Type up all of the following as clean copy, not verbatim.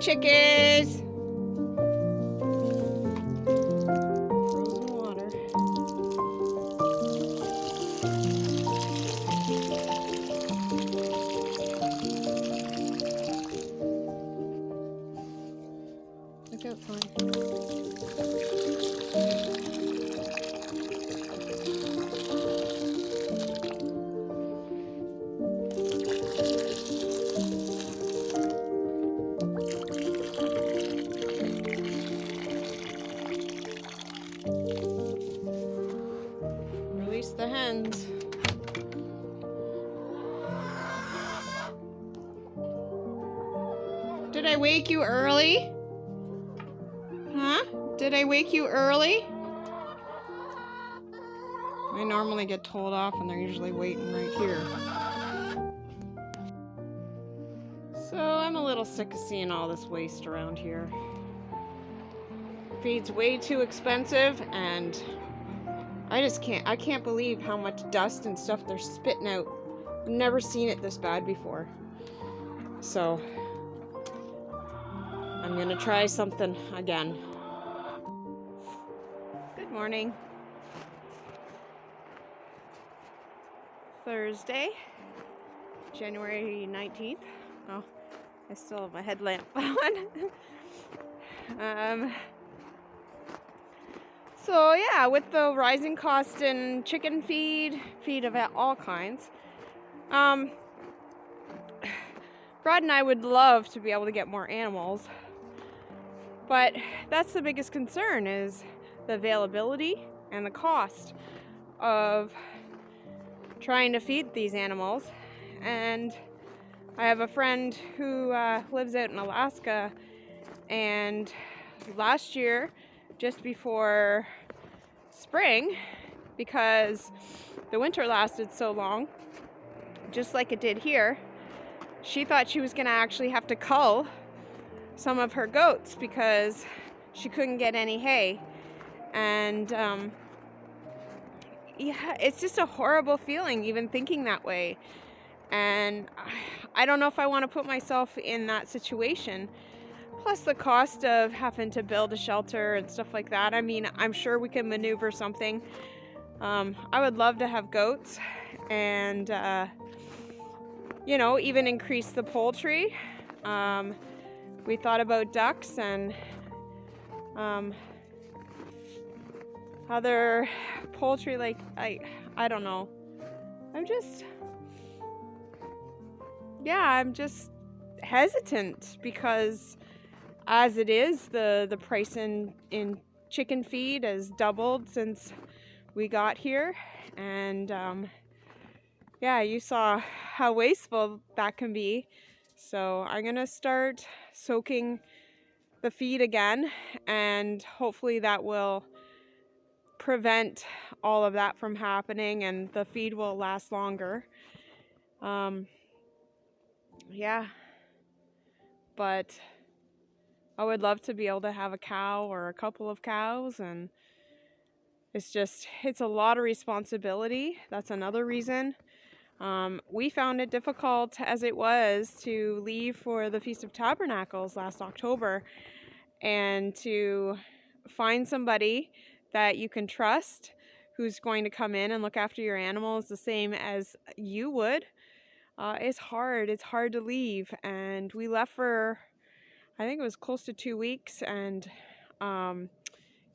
chickies. Frozen water. Look out, fine. Release the hens. Did I wake you early? Huh? Did I wake you early? I normally get told off and they're usually waiting right here. So I'm a little sick of seeing all this waste around here. Feed's way too expensive and I can't believe how much dust and stuff they're spitting out. I've never seen it this bad before. So I'm gonna try something again. Good morning. Thursday, January 19th. Oh, I still have my headlamp on. So yeah, with the rising cost in chicken feed of all kinds, Brad and I would love to be able to get more animals, but that's the biggest concern is the availability and the cost of trying to feed these animals. And I have a friend who lives out in Alaska, and last year, just before spring, because the winter lasted so long, just like it did here, she thought she was going to actually have to cull some of her goats because she couldn't get any hay. And yeah, it's just a horrible feeling even thinking that way. And I don't know if I want to put myself in that situation. Plus the cost of having to build a shelter and stuff like that. I mean, I'm sure we can maneuver something. I would love to have goats and, you know, even increase the poultry. We thought about ducks and other poultry, like, I don't know. I'm just hesitant because as it is, the price in chicken feed has doubled since we got here. And yeah, you saw how wasteful that can be. So I'm gonna start soaking the feed again, and hopefully that will prevent all of that from happening and the feed will last longer. Yeah, but I would love to be able to have a cow or a couple of cows, and it's a lot of responsibility. That's another reason. We found it difficult as it was to leave for the Feast of Tabernacles last October and to find somebody that you can trust who's going to come in and look after your animals the same as you would. It's hard to leave, and we left for, I think it was close to 2 weeks, and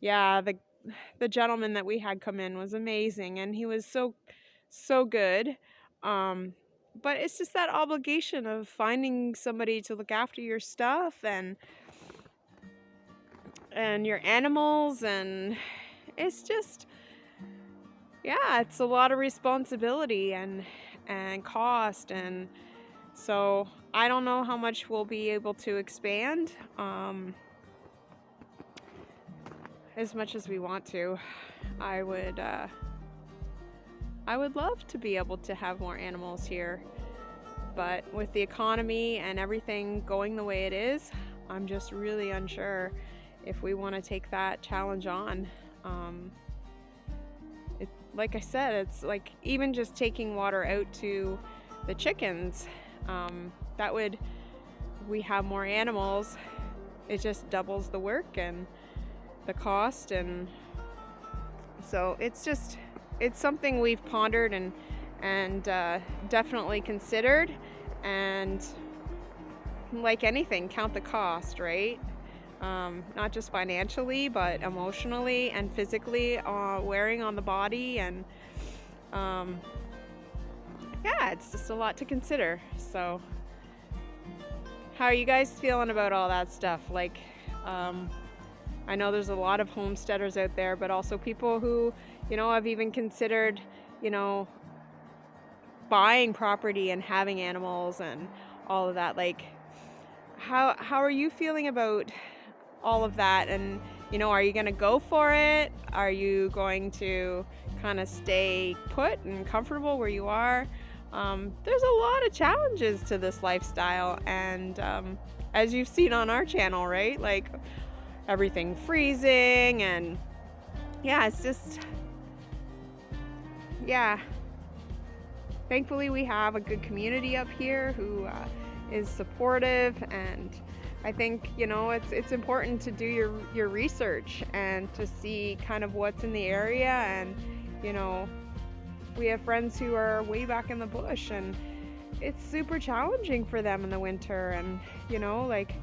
yeah, the gentleman that we had come in was amazing, and he was so good. But it's just that obligation of finding somebody to look after your stuff and your animals, and it's just, yeah, it's a lot of responsibility and cost, and so I don't know how much we'll be able to expand as much as we want to. I would love to be able to have more animals here, but with the economy and everything going the way it is, I'm just really unsure if we want to take that challenge on. Like I said, it's like even just taking water out to the chickens, we have more animals, it just doubles the work and the cost, and so it's something we've pondered and definitely considered, and like anything, count the cost, right? Not just financially, but emotionally and physically, wearing on the body, and yeah, it's just a lot to consider. So how are you guys feeling about all that stuff? Like, I know there's a lot of homesteaders out there, but also people who, have even considered, buying property and having animals and all of that. Like, how are you feeling about all of that? And, are you going to go for it? Are you going to kind of stay put and comfortable where you are? There's a lot of challenges to this lifestyle, and as you've seen on our channel, right? Like, everything freezing, and yeah, it's just, yeah. Thankfully, we have a good community up here who is supportive, and I think, it's important to do your research and to see kind of what's in the area. And, we have friends who are way back in the bush, and it's super challenging for them in the winter. And, like,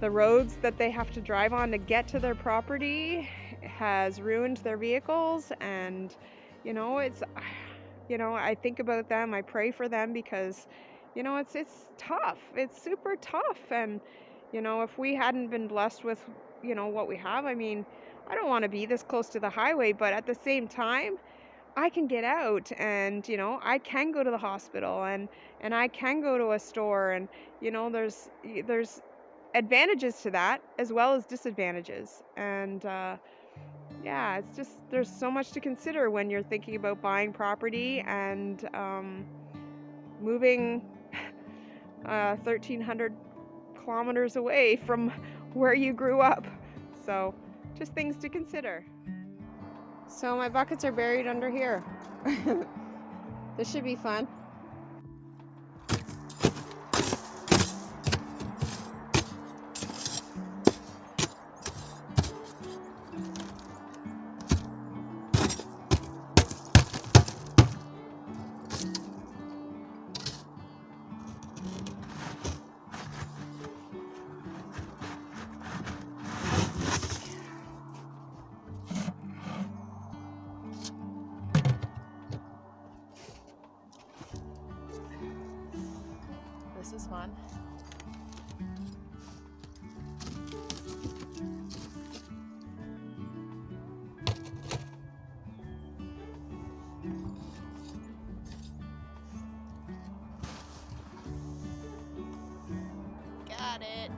the roads that they have to drive on to get to their property has ruined their vehicles. And, it's, I think about them, I pray for them, because, it's tough. It's super tough. And, if we hadn't been blessed with, what we have, I mean, I don't want to be this close to the highway, but at the same time, I can get out, and, I can go to the hospital, and I can go to a store, and, there's advantages to that as well as disadvantages. And, yeah, it's just, there's so much to consider when you're thinking about buying property and moving 1,300 kilometers away from where you grew up. So just things to consider. So my buckets are buried under here. This should be fun. This is fun. Got it.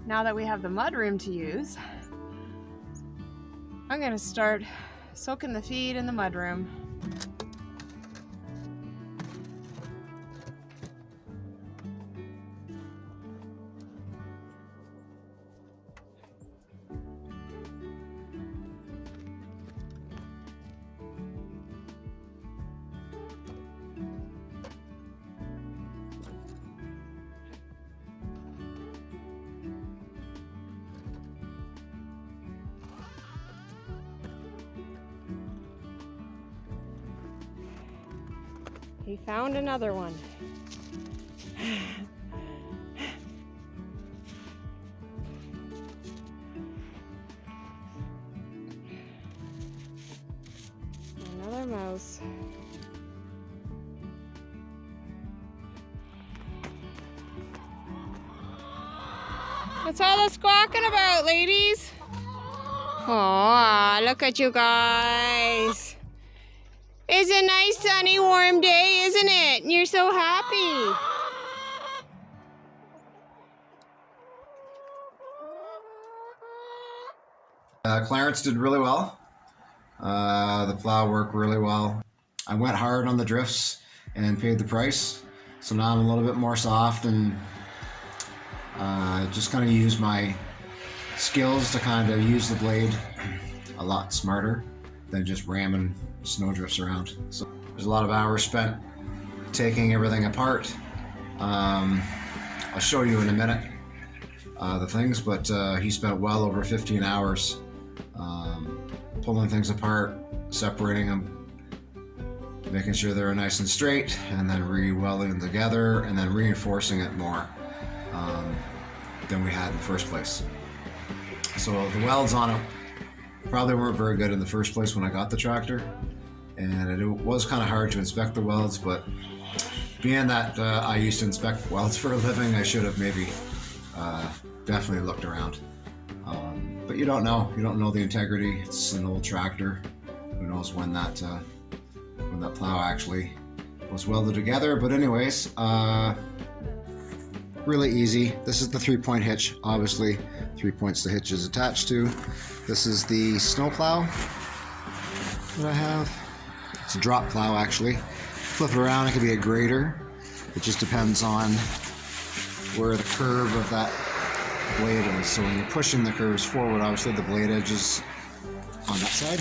Now that we have the mudroom to use, I'm going to start soaking the feed in the mudroom. He found another one. Another mouse. What's all the squawking about, ladies? Oh, look at you guys. It's a nice sunny warm day, isn't it? You're so happy. Clarence did really well. The plow worked really well. I went hard on the drifts and paid the price. So now I'm a little bit more soft, and just kind of use my skills to kind of use the blade a lot smarter than just ramming snowdrifts around. So there's a lot of hours spent taking everything apart. I'll show you in a minute the things, but he spent well over 15 hours pulling things apart, separating them, making sure they're nice and straight, and then re-welding them together, and then reinforcing it more than we had in the first place. So the welds on it probably weren't very good in the first place when I got the tractor, and it was kind of hard to inspect the welds, but being that I used to inspect welds for a living, I should have maybe definitely looked around. But you don't know. You don't know the integrity. It's an old tractor. Who knows when that plow actually was welded together. But anyways, really easy. This is the 3-point hitch. Obviously, 3 points the hitch is attached to. This is the snow plow that I have. It's a drop plow actually. Flip it around, it could be a grader. It just depends on where the curve of that blade is. So when you're pushing the curves forward, obviously the blade edge is on that side.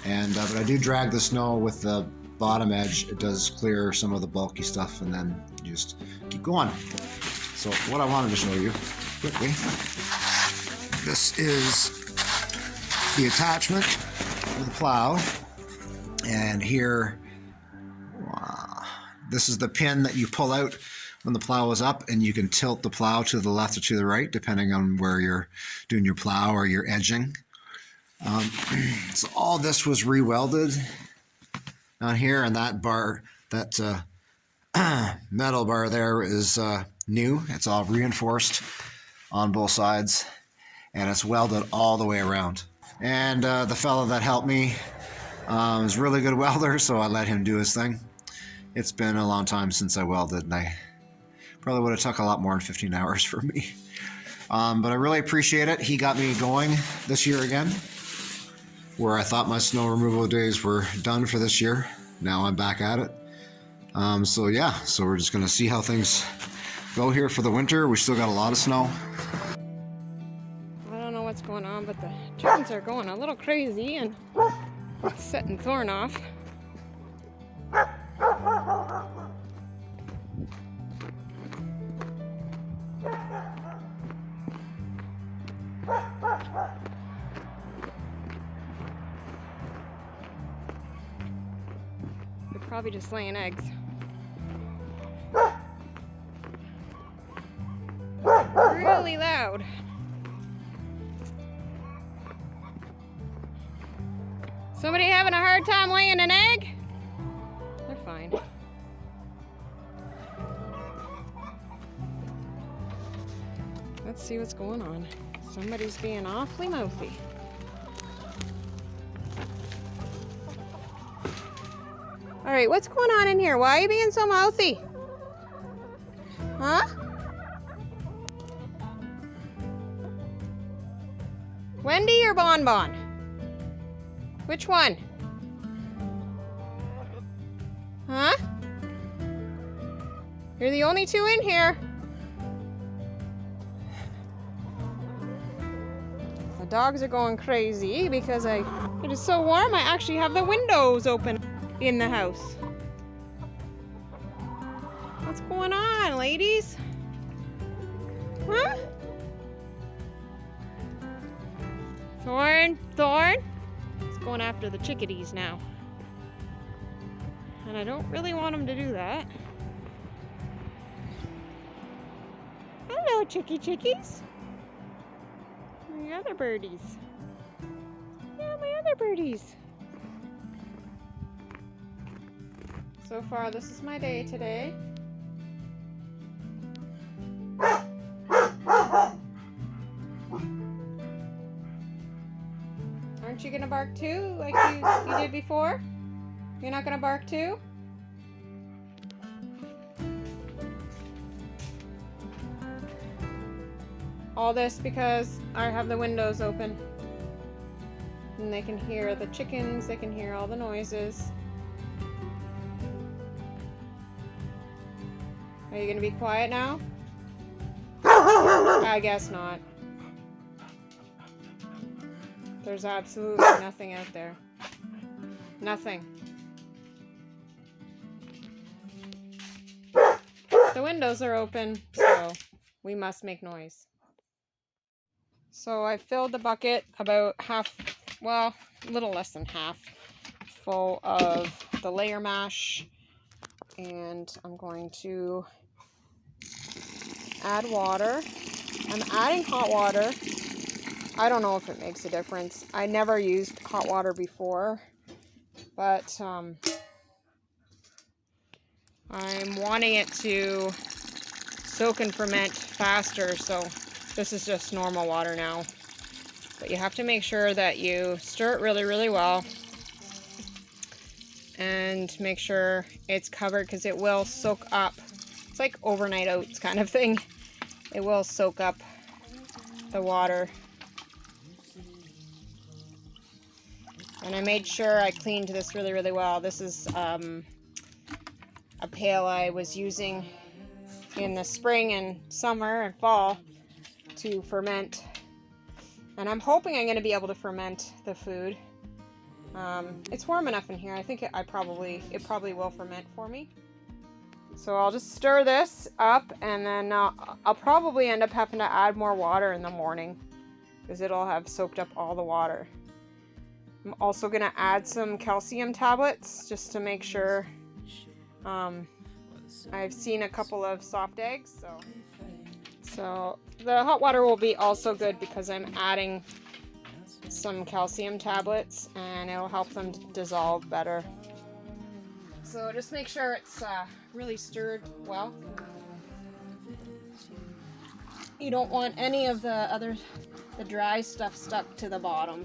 And but I do drag the snow with the bottom edge. It does clear some of the bulky stuff, and then you just keep going. So what I wanted to show you quickly, this is the attachment for the plow. And here, this is the pin that you pull out when the plow is up, and you can tilt the plow to the left or to the right, depending on where you're doing your plow or your edging. So all this was re-welded on here, and that bar, that metal bar there is new. It's all reinforced on both sides, and it's welded all the way around. And the fellow that helped me is a really good welder, so I let him do his thing. It's been a long time since I welded, and I probably would have took a lot more than 15 hours for me. But I really appreciate it. He got me going this year again, where I thought my snow removal days were done for this year. Now I'm back at it. So yeah, so we're just gonna see how things go here for the winter. We still got a lot of snow. I don't know what's going on, but the chickens are going a little crazy and setting Thorn off. They're probably just laying eggs. Really loud. Somebody having a hard time laying an egg? They're fine. Let's see what's going on. Somebody's being awfully mouthy. All right, what's going on in here? Why are you being so mouthy? Huh? Wendy or Bon Bon? Which one? Huh? You're the only two in here. The dogs are going crazy because it is so warm. I actually have the windows open in the house. What's going on, ladies? Huh? Thorn? It's going after the chickadees now. And I don't really want him to do that. Hello, chickies. My other birdies. Yeah, my other birdies. So far, this is my day today. Aren't you gonna bark too, like you did before? You're not gonna bark too? All this because I have the windows open. And they can hear the chickens, they can hear all the noises. Are you gonna be quiet now? I guess not. There's absolutely nothing out there. Nothing. The windows are open, so we must make noise. So I filled the bucket about half, well, a little less than half, full of the layer mash. And I'm going to add water. I'm adding hot water. I don't know if it makes a difference. I never used hot water before, but I'm wanting it to soak and ferment faster, so this is just normal water now. But you have to make sure that you stir it really, really well and make sure it's covered because it will soak up. It's like overnight oats kind of thing. It will soak up the water. And I made sure I cleaned this really, really well. This is a pail I was using in the spring and summer and fall to ferment. And I'm hoping I'm going to be able to ferment the food. It's warm enough in here. I think it probably will ferment for me. So I'll just stir this up, and then I'll probably end up having to add more water in the morning because it'll have soaked up all the water. I'm also going to add some calcium tablets just to make sure. I've seen a couple of soft eggs, so the hot water will be also good because I'm adding some calcium tablets and it'll help them dissolve better. So just make sure it's really stirred well. You don't want any of the dry stuff stuck to the bottom.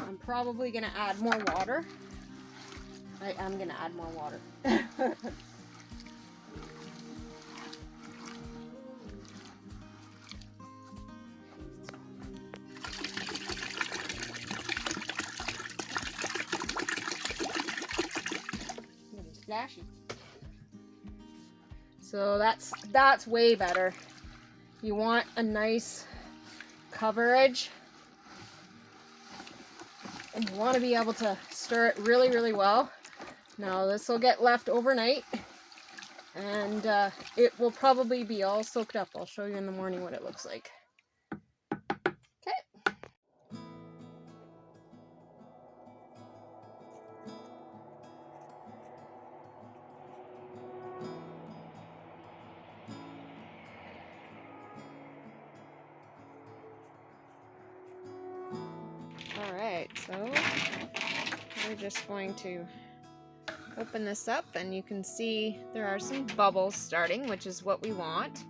I'm probably gonna add more water. I am gonna add more water. Splashy. So that's way better. You want a nice coverage, and you want to be able to stir it really, really well. Now this will get left overnight, and it will probably be all soaked up. I'll show you in the morning what it looks like. Okay. Alright, so we're just going to open this up, and you can see there are some bubbles starting, which is what we want.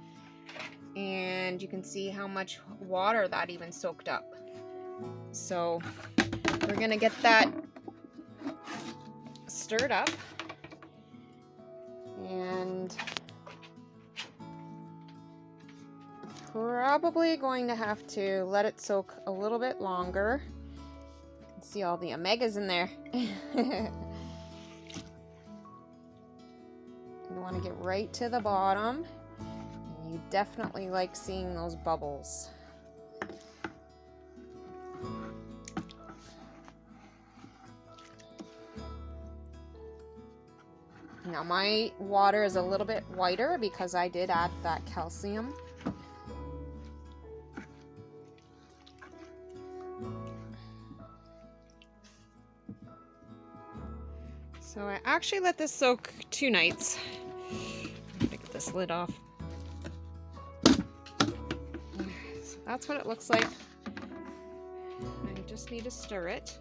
And you can see how much water that even soaked up. So we're going to get that stirred up. And probably going to have to let it soak a little bit longer. See all the omegas in there. You want to get right to the bottom. You definitely like seeing those bubbles. Now my water is a little bit whiter because I did add that calcium. So I actually let this soak 2 nights. I'm gonna get this lid off. So that's what it looks like. I just need to stir it.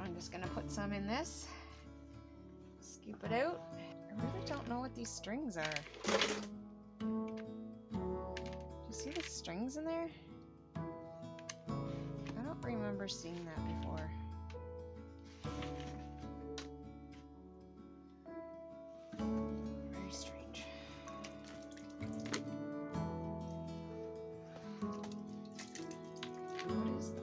I'm just gonna put some in this, scoop it out. I really don't know what these strings are. Do you see the strings in there? I don't remember seeing that before. Very strange. What is that?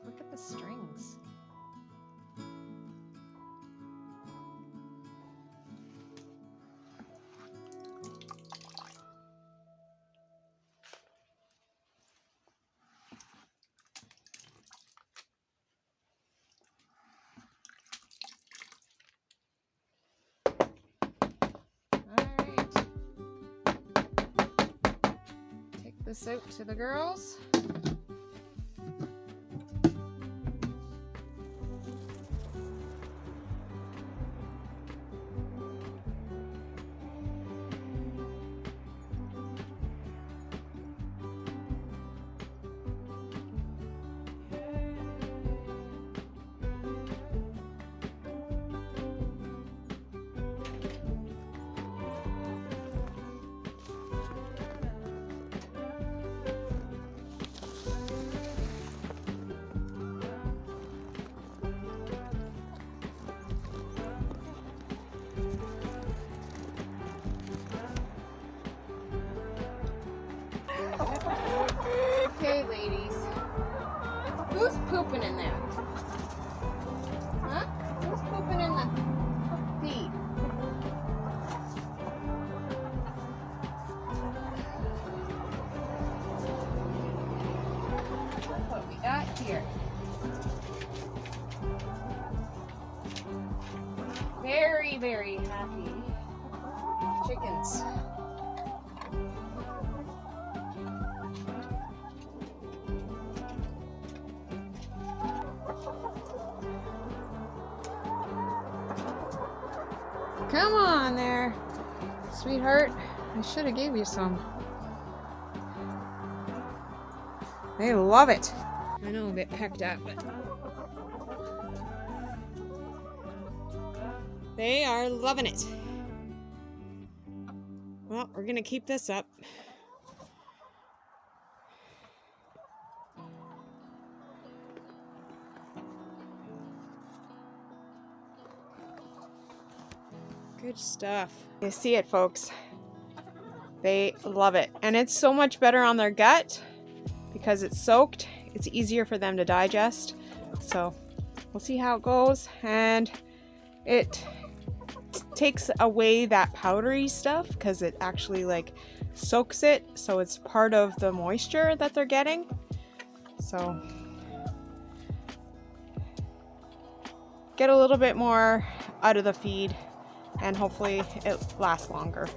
Look at the strings. Alright. Take this out to the girls. Okay, ladies. Who's pooping in there? Huh? Who's pooping in the feed? Look what we got here. Very, very happy chickens. Come on there, sweetheart. I should have gave you some. They love it. I know, a bit pecked up, but they are loving it. Well, we're gonna keep this up. Good stuff. You see it, folks. They love it. And it's so much better on their gut because it's soaked. It's easier for them to digest. So we'll see how it goes. And it takes away that powdery stuff because it actually like soaks it. So it's part of the moisture that they're getting. So get a little bit more out of the feed, and hopefully it lasts longer.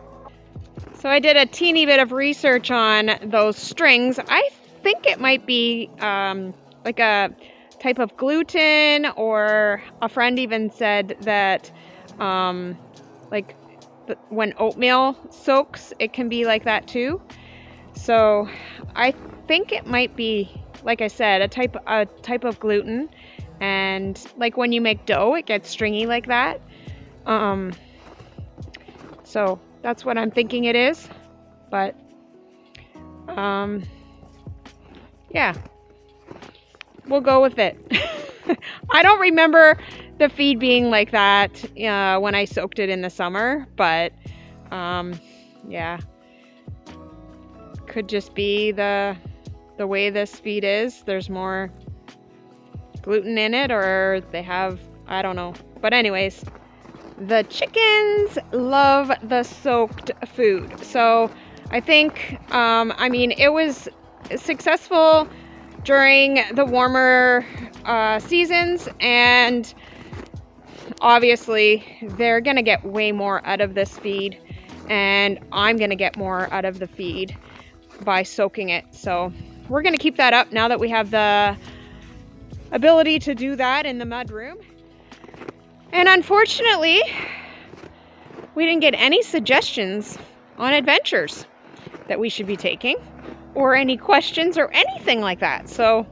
So I did a teeny bit of research on those strings. I think it might be like a type of gluten, or a friend even said that like when oatmeal soaks, it can be like that too. So I think it might be, like I said, a type of gluten, and like when you make dough, it gets stringy like that. So that's what I'm thinking it is, but yeah, we'll go with it. I don't remember the feed being like that when I soaked it in the summer, but yeah, could just be the way this feed is. There's more gluten in it, or they have, I don't know. But anyways, the chickens love the soaked food. So I think, I mean, it was successful during the warmer seasons, and obviously they're gonna get way more out of this feed, and I'm gonna get more out of the feed by soaking it. So we're gonna keep that up now that we have the ability to do that in the mudroom. And unfortunately, we didn't get any suggestions on adventures that we should be taking, or any questions or anything like that. So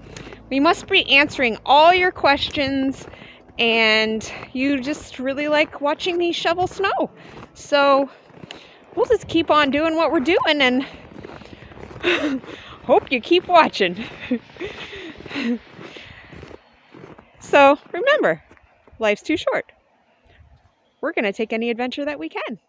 we must be answering all your questions, and you just really like watching me shovel snow. So we'll just keep on doing what we're doing, and hope you keep watching. So remember, life's too short. We're going to take any adventure that we can.